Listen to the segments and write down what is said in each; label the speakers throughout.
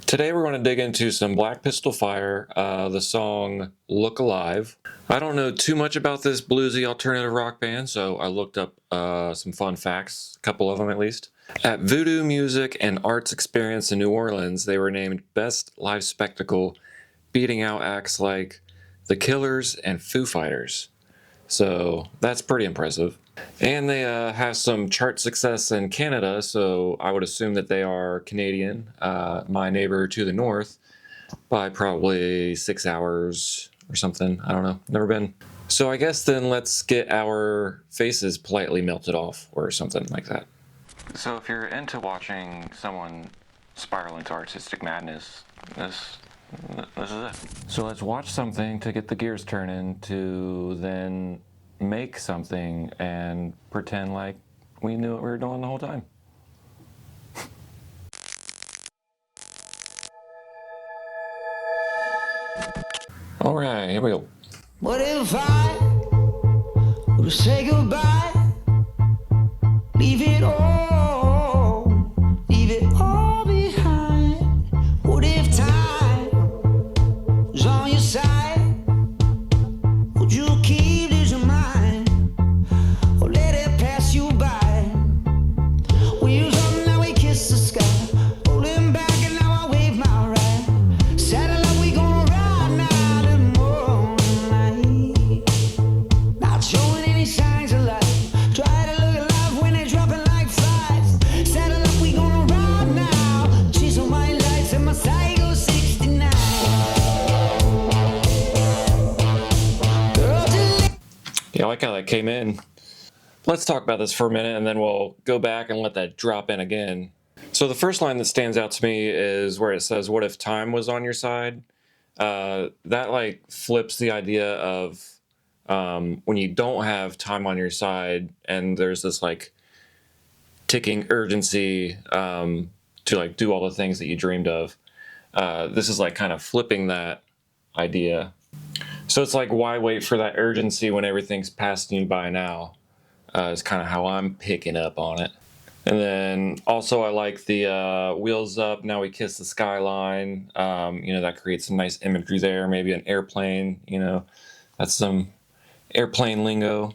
Speaker 1: Today we're going to dig into some Black Pistol Fire, the song Look Alive. I don't know too much about this bluesy alternative rock band, so I looked up some fun facts, a couple of them at least. At Voodoo Music and Arts Experience in New Orleans, they were named Best Live Spectacle, beating out acts like The Killers and Foo Fighters. So that's pretty impressive. And they have some chart success in Canada, so I would assume that they are Canadian, my neighbor to the north, by probably 6 hours or something. I don't know, never been. So I guess then let's get our faces politely melted off or something like that. So if you're into watching someone spiral into artistic madness, this is it. So let's watch something to get the gears turning to then make something and pretend like we knew what we were doing the whole time. All right, here we go.
Speaker 2: What if I were to say goodbye? Leave it all behind. What if time was on your side? Would you keep losing mind or let it pass you by? Wheels up, now we kiss the sky. Rolling back and now I wave my right. Saddle up, we gonna ride now till moonlight. Not showing any signs of life. Try to look alive when they're dropping like flies. Saddle up, we gonna ride now. She's on my lights and my Psycho 69.
Speaker 1: Yeah, I like how that came in. Let's talk about this for a minute and then we'll go back and let that drop in again. So the first line that stands out to me is where it says, what if time was on your side? That like flips the idea of when you don't have time on your side and there's this like ticking urgency to like do all the things that you dreamed of. This is like kind of flipping that idea. So it's like, why wait for that urgency when everything's passing you by now? Is kind of how I'm picking up on it. And then also I like the wheels up, now we kiss the skyline. You know, that creates some nice imagery there. Maybe an airplane, you know, that's some airplane lingo.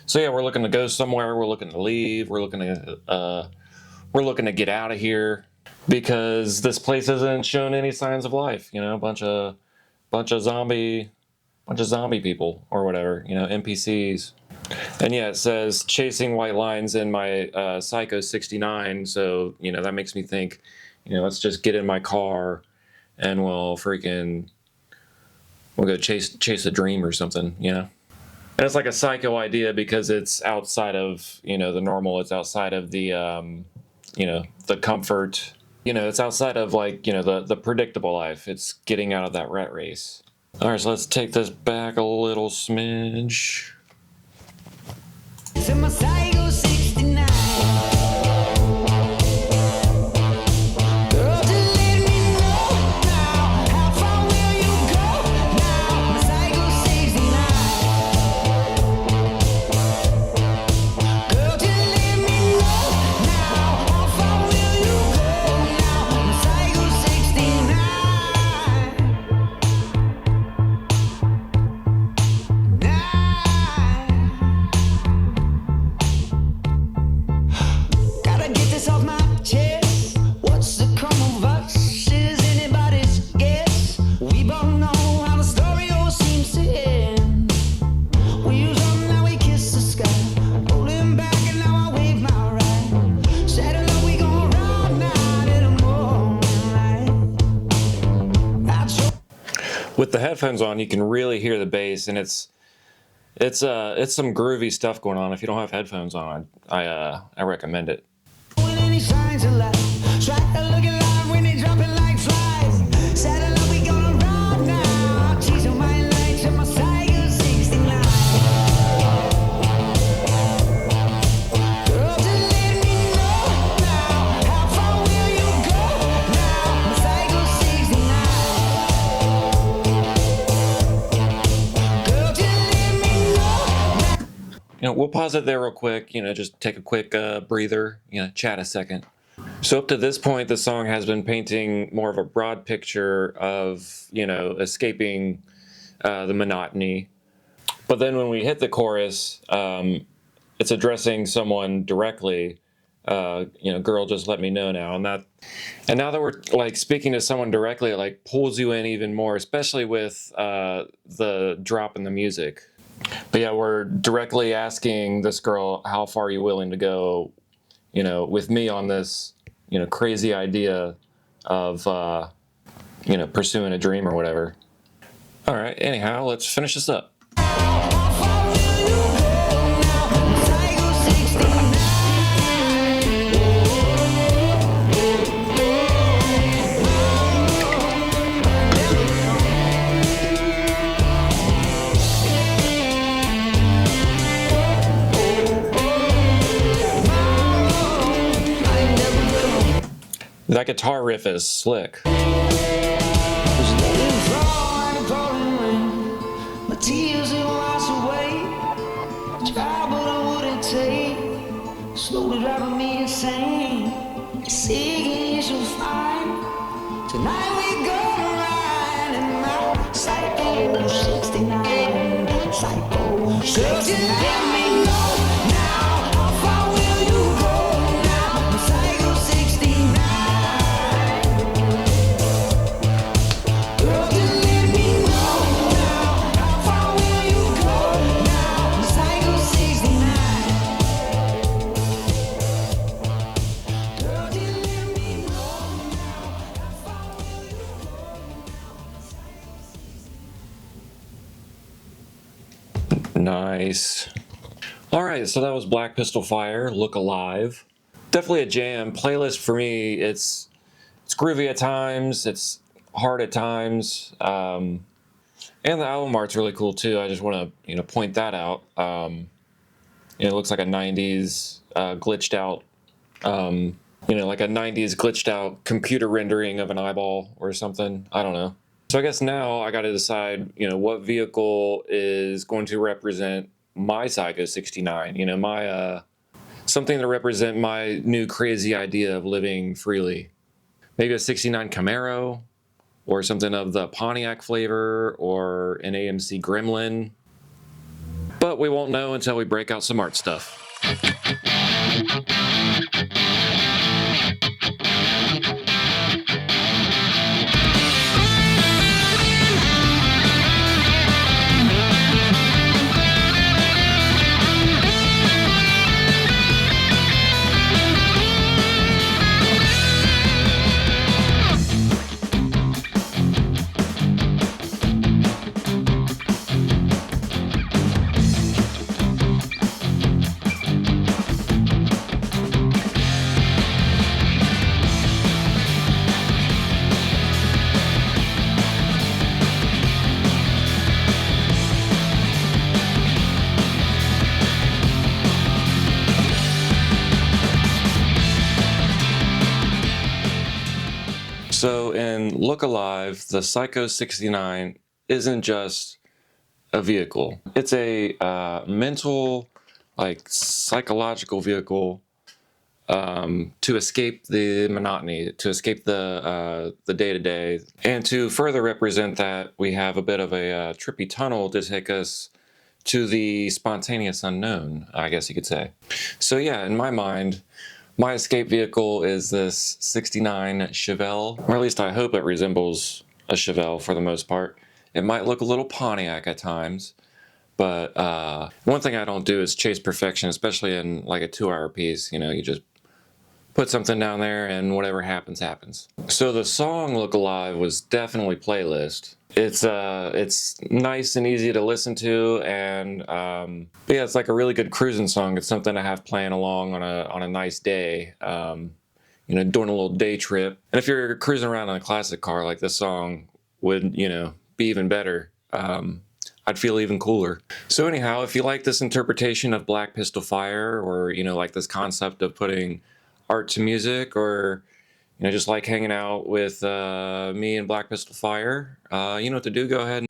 Speaker 1: So yeah, we're looking to go somewhere. We're looking to leave. We're looking to get out of here because this place isn't showing any signs of life. You know, bunch of zombie people or whatever. You know, NPCs. And yeah, it says chasing white lines in my Psycho 69. So you know that makes me think. You know, let's just get in my car and we'll go chase a dream or something. You know. And it's like a psycho idea because it's outside of, you know, the normal. It's outside of the, you know, the comfort. You know, it's outside of like, you know, the predictable life. It's getting out of that rat race. All right, so let's take this back a little smidge.
Speaker 2: It's in my Psycho 69. Girl, just let me know now. How far will you go now? My Psycho 69. Girl, just let me know now. How far will you go now? My Psycho 69. Gotta get this off my chest. What's the come of us? Is anybody's guess? We both know how the story always seems to end. Wheels up, now we kiss the sky. Rolling back and now I wave my right. Saddle up, we gon' ride now till the moonlight. That's your
Speaker 1: With the headphones on, you can really hear the bass, and it's some groovy stuff going on. If you don't have headphones on, I recommend it.
Speaker 2: When any signs of life, try to look alive when they dropping like flies. Saddle up, we gonna ride now. She's on my legs and my Psycho 69. Girl, just let me know now. How far will you go now? My Psycho 69. Girl, just let me know now.
Speaker 1: You know, we'll pause it there real quick. You know, just take a quick breather. You know, chat a second. So up to this point, the song has been painting more of a broad picture of, escaping the monotony. But then when we hit the chorus, it's addressing someone directly. Girl, just let me know now. And now that we're like speaking to someone directly, it like pulls you in even more, especially with the drop in the music. But yeah, we're directly asking this girl, how far are you willing to go, with me on this, crazy idea of, pursuing a dream or whatever. All right, anyhow, let's finish this up. That guitar riff is slick.
Speaker 2: My tears will wash away. Try, but I wouldn't take. Slowly driving me insane. See, you'll find. Tonight we gonna ride in my Psycho 69. Psycho 69. Let me know now. How far will you go now? My Psycho 69. Girl, just let me know now. How far will you go now? My Psycho 69. Girl, just let me know now. How far will you go now?
Speaker 1: Nice. All right, so that was Black Pistol Fire, Look Alive. Definitely a jam. Playlist for me, it's groovy at times, it's hard at times, and the album art's really cool too. I just want to point that out. It looks like a 90s glitched out, like a 90s glitched out computer rendering of an eyeball or something. I don't know. So I guess now I got to decide, what vehicle is going to represent my Psycho 69. My something to represent my new crazy idea of living freely. Maybe a 69 Camaro, or something of the Pontiac flavor, or an AMC Gremlin. But we won't know until we break out some art stuff. So in Look Alive, the Psycho 69 isn't just a vehicle. It's a mental, psychological vehicle to escape the monotony, to escape the day-to-day. And to further represent that, we have a bit of a trippy tunnel to take us to the spontaneous unknown, I guess you could say. So yeah, in my mind, my escape vehicle is this 69 Chevelle, or at least I hope it resembles a Chevelle for the most part. It might look a little Pontiac at times, but one thing I don't do is chase perfection, especially in like a 2-hour piece. You just put something down there and whatever happens, happens. So the song Look Alive was definitely playlist. It's nice and easy to listen to, and but yeah, it's like a really good cruising song. It's something to have playing along on a nice day, doing a little day trip. And if you're cruising around in a classic car, like this song would, be even better. I'd feel even cooler. So anyhow, if you like this interpretation of Black Pistol Fire, or like this concept of putting art to music, or just like hanging out with me and Black Pistol Fire, you know what to do. Go ahead and